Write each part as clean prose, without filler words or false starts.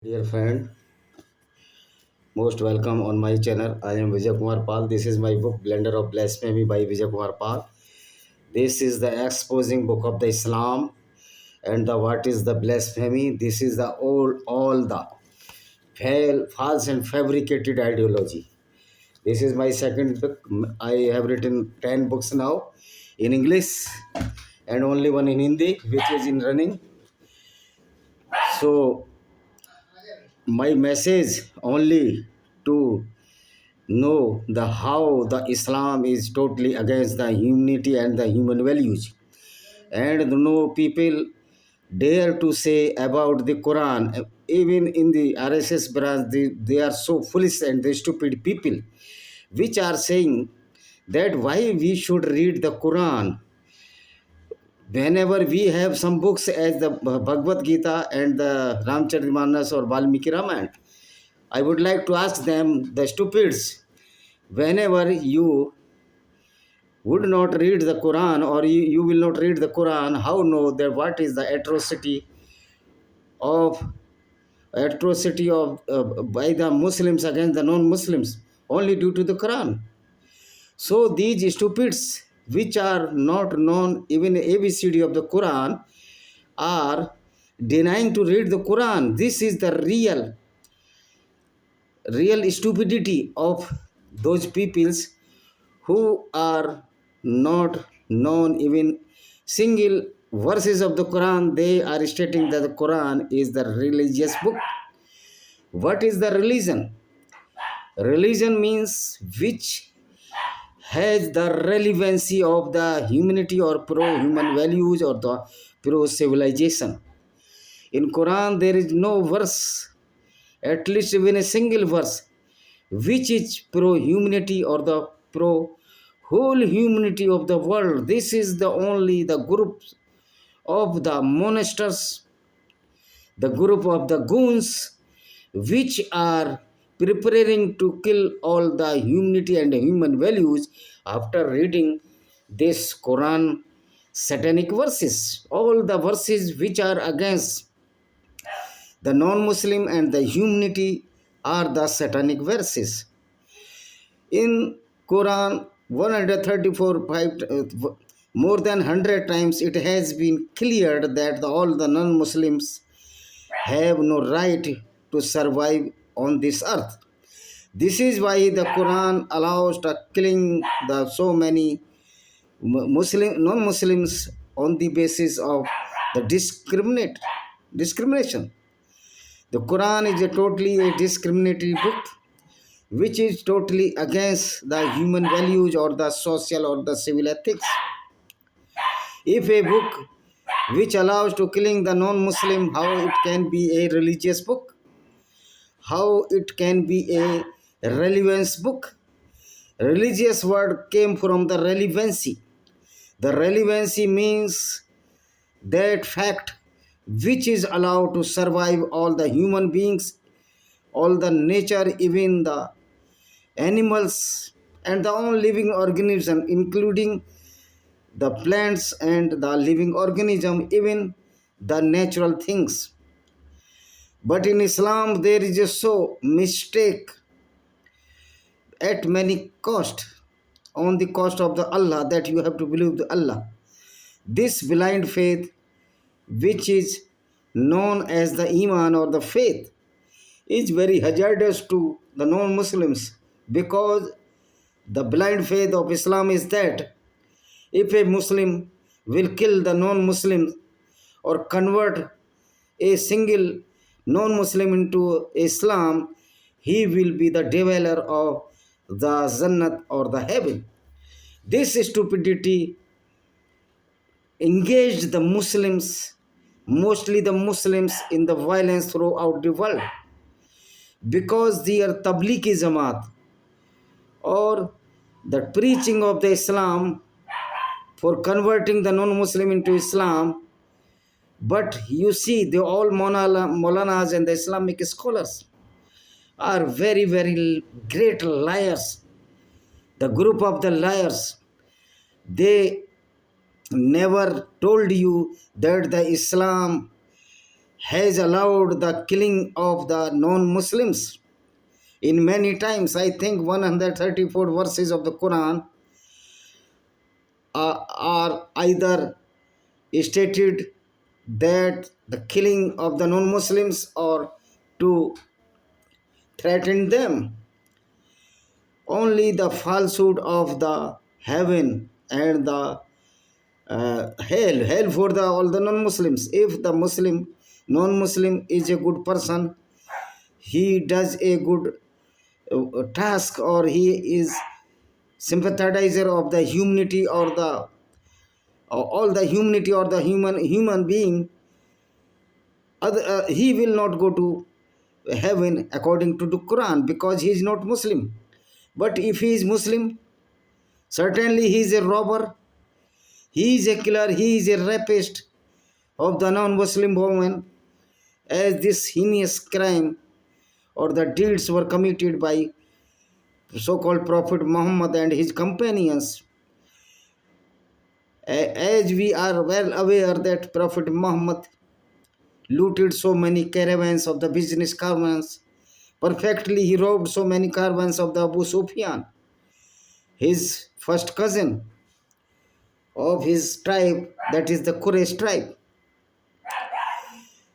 Dear friend, most welcome on my channel. I am Vijay Kumar Pal. This is my book Blender of Blasphemy by Vijay Kumar Pal. This is the exposing book of the Islam and the what is the blasphemy. This is the all the false and fabricated ideology. This is my second book. I have written 10 books now in English and only one in Hindi, which is in running. So my message only to know the how the Islam is totally against the humanity and the human values, and no people dare to say about the Quran. Even in the RSS branch, they are so foolish and the stupid people, which are saying that why we should read the Quran whenever we have some books as the Bhagavad Gita and the Ramcharitmanas or Valmiki Ramayana. I would like to ask them, the stupids, whenever you would not read the Quran or you will not read the Quran, how know that what is the of atrocity of by the Muslims against the non-Muslims only due to the Quran. So these stupids which are not known even ABCD of the Quran are denying to read the Quran. This is the real stupidity of those peoples who are not known even single verses of the Quran. They are stating that the Quran is the religious book. What is the religion? Religion means which has the relevancy of the humanity or pro-human values or the pro-civilization. In Quran, there is no verse, at least even a single verse, which is pro-humanity or the pro-whole humanity of the world. This is the only the group of the monsters, the group of the goons, which are preparing to kill all the humanity and human values after reading this Quran satanic verses. All the verses which are against the non-Muslim and the humanity are the satanic verses. In Quran 134, more than 100 times it has been cleared that all the non-Muslims have no right to survive on this earth. This is why the Quran allows the killing the so many non-Muslims on the basis of the discrimination. The Quran is a totally a discriminatory book which is totally against the human values or the social or the civil ethics. If a book which allows to killing the non-Muslim, how it can be a religious book? How it can be a relevance book? Religious word came from the relevancy. The relevancy means that fact which is allowed to survive all the human beings, all the nature, even the animals and the all living organism, including the plants and the living organism, even the natural things. But in Islam, there is a so mistake at many cost, on the cost of the Allah, that you have to believe the Allah. This blind faith, which is known as the Iman or the faith, is very hazardous to the non-Muslims, because the blind faith of Islam is that if a Muslim will kill the non-Muslim or convert a single non-Muslim into Islam, he will be the dweller of the Jannat or the heaven. This stupidity engaged the Muslims, mostly the Muslims, in the violence throughout the world, because their Tablighi Jamaat or the preaching of the Islam for converting the non-Muslim into Islam. But you see, the all Maulanas and the Islamic scholars are very, very great liars. The group of the liars, they never told you that the Islam has allowed the killing of the non-Muslims in many times. I think 134 verses of the Quran are either stated that the killing of the non-Muslims or to threaten them. Only the falsehood of the heaven and the hell for the all the non-Muslims. If the non-Muslim is a good person, he does a good task, or he is sympathizer of the humanity, or the all the humanity, or the human being, he will not go to heaven according to the Quran, because he is not Muslim. But if he is Muslim, certainly he is a robber, he is a killer, he is a rapist of the non-Muslim woman, as this heinous crime or the deeds were committed by so-called Prophet Muhammad and his companions. As we are well aware that Prophet Muhammad looted so many caravans of the business caravans. Perfectly, he robbed so many caravans of the Abu Sufyan, his first cousin of his tribe, that is the Quraysh tribe.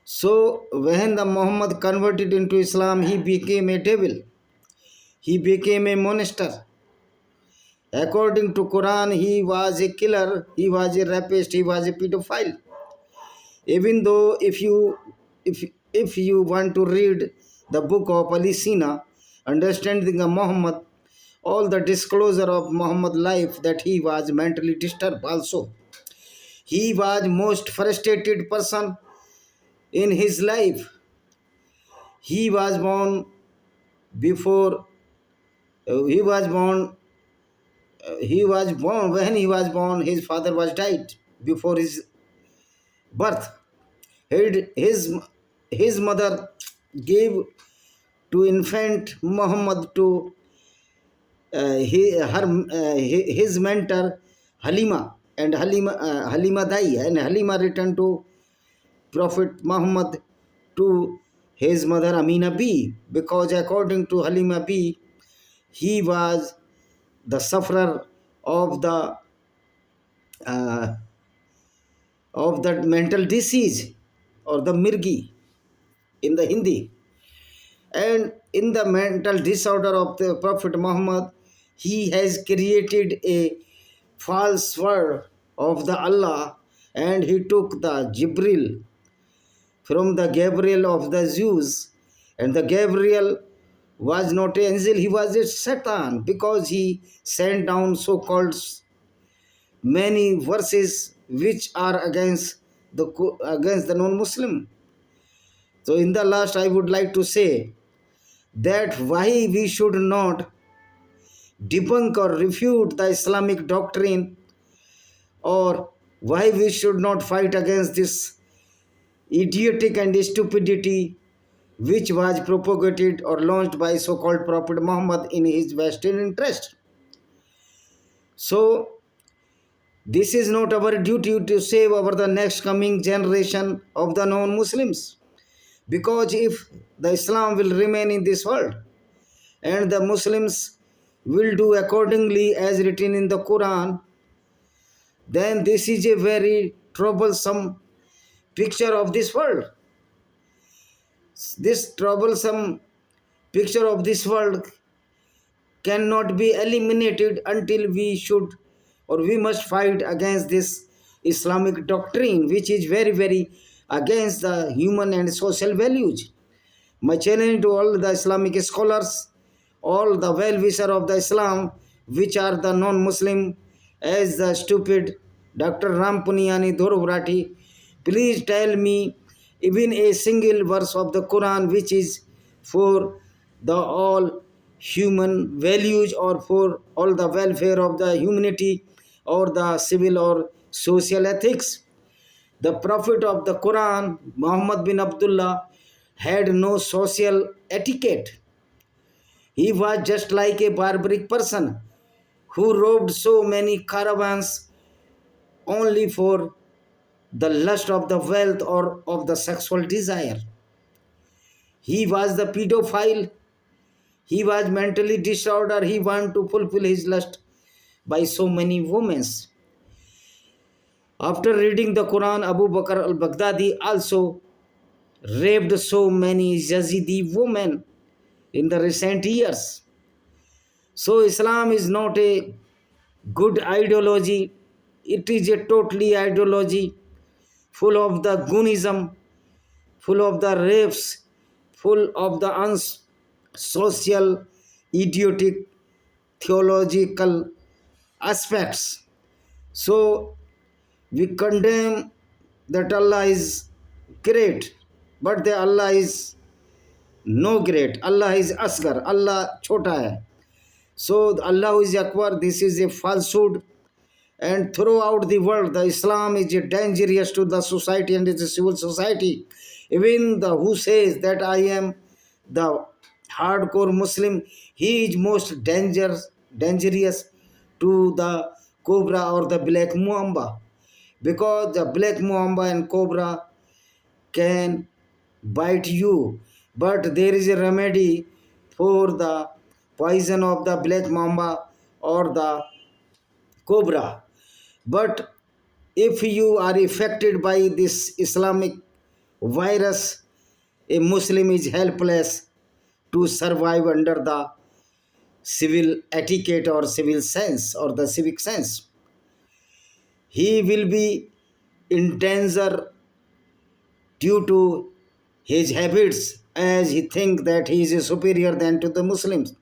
So, when the Muhammad converted into Islam, he became a devil. He became a monster. According to Quran, he was a killer, he was a rapist, he was a pedophile. Even though if you want to read the book of Ali Sina, understanding of Muhammad, all the disclosure of Muhammad's life, that he was mentally disturbed also. He was most frustrated person in his life. He was born before he was born when he was born, his father was died before his birth. His, his mother gave to infant Muhammad to his mentor Halima, and Halima died, and Halima returned to Prophet Muhammad to his mother Amina B, because according to Halima B, he was the sufferer of the uh, of that mental disease, or the mirgi in the Hindi. And in the mental disorder of the Prophet Muhammad, he has created a false word of the Allah, and he took the Jibril from the Gabriel of the Jews. And the Gabriel was not an angel, he was a Satan, because he sent down so-called many verses which are against the non-Muslim. So in the last, I would like to say that why we should not debunk or refute the Islamic doctrine, or why we should not fight against this idiotic and stupidity which was propagated or launched by so-called Prophet Muhammad in his vested interest. So this is not our duty to save our the next coming generation of the non-Muslims, because if the Islam will remain in this world and the Muslims will do accordingly as written in the Quran, then this is a very troublesome picture of this world. This troublesome picture of this world cannot be eliminated until we must fight against this Islamic doctrine, which is very, very against the human and social values. My challenge to all the Islamic scholars, all the well-wisher of the Islam, which are the non-Muslim, as the stupid Dr. Ram Puniani Dhorobrati, please tell me even a single verse of the Quran which is for the all human values, or for all the welfare of the humanity, or the civil or social ethics. The prophet of the Quran, Muhammad bin Abdullah, had no social etiquette. He was just like a barbaric person who robbed so many caravans only for the lust of the wealth or of the sexual desire. He was the pedophile. He was mentally disordered. He wanted to fulfill his lust by so many women. After reading the Quran, Abu Bakr al-Baghdadi also raped so many Yazidi women in the recent years. So Islam is not a good ideology. It is a totally ideology full of the gunism, full of the rapes, full of the unsocial, idiotic, theological aspects. So we condemn that Allah is great, but the Allah is no great. Allah is asgar. Allah chota hai. So Allah is akbar. This is a falsehood. And throughout the world, the Islam is dangerous to the society and the civil society. Even the who says that I am the hardcore Muslim, he is most dangerous to the cobra or the black mamba, because the black mamba and cobra can bite you, but there is a remedy for the poison of the black mamba or the cobra. But if you are affected by this Islamic virus, a Muslim is helpless to survive under the civil etiquette or civil sense or the civic sense. He will be in danger due to his habits, as he think that he is superior than to the Muslims.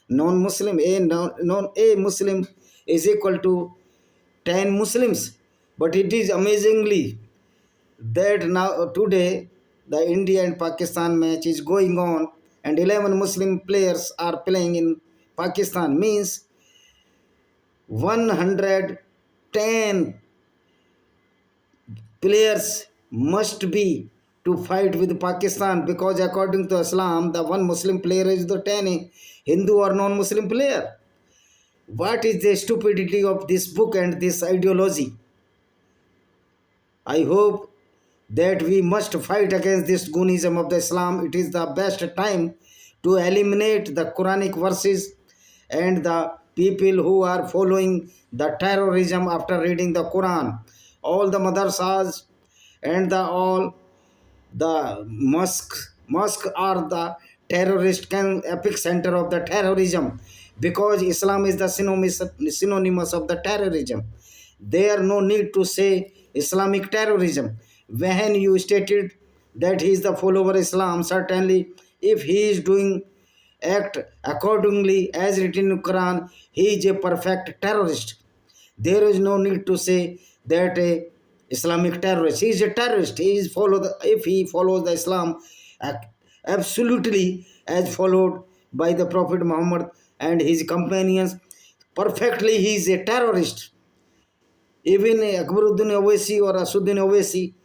Non-Muslim, a Muslim is equal to 10 Muslims. But it is amazingly that now today the India and Pakistan match is going on and 11 Muslim players are playing in Pakistan, means 110 players must be to fight with Pakistan, because according to Islam the one Muslim player is the 10 Hindu or non-Muslim player. What is the stupidity of this book and this ideology? I hope that we must fight against this Gunism of the Islam. It is the best time to eliminate the Quranic verses and the people who are following the terrorism after reading the Quran. All the madrasas and all the mosque are the terrorist epic center of the terrorism, because Islam is the synonymous of the terrorism. There no need to say Islamic terrorism. When you stated that he is the follower of Islam, certainly if he is doing act accordingly as written in Quran, he is a perfect terrorist. There is no need to say that a Islamic terrorist. He is a terrorist. He is if he follows the Islam absolutely as followed by the Prophet Muhammad and his companions, perfectly he is a terrorist. Even Akbaruddin Owaisi or Asuddin Owaisi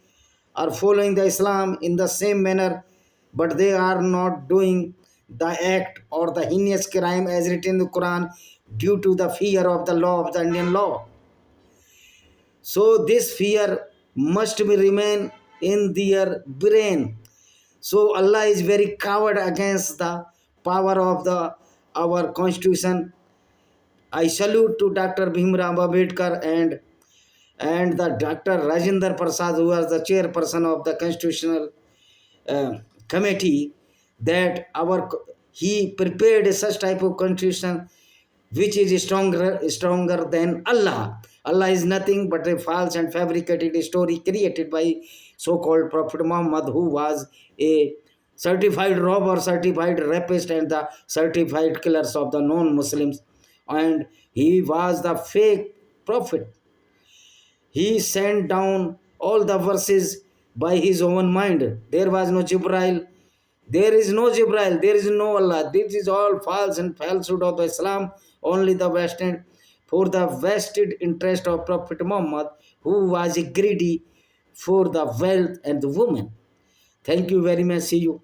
are following the Islam in the same manner, but they are not doing the act or the heinous crime as written in the Quran due to the fear of the law of the Indian law. So this fear must be remain in their brain. So Allah is very coward against the power of our constitution. I salute to Dr. Bhimrao Ambedkar and the Dr. Rajendra Prasad, who was the chairperson of the constitutional committee, that he prepared such type of constitution which is stronger than Allah. Allah is nothing but a false and fabricated story created by so-called Prophet Muhammad, who was a certified robber, certified rapist, and the certified killers of the non-Muslims. And he was the fake prophet. He sent down all the verses by his own mind. There was no Jibril. There is no Jibril. There is no Allah. This is all false and falsehood of Islam. Only the vested for the vested interest of Prophet Muhammad, who was greedy for the wealth and the woman. Thank you very much. See you.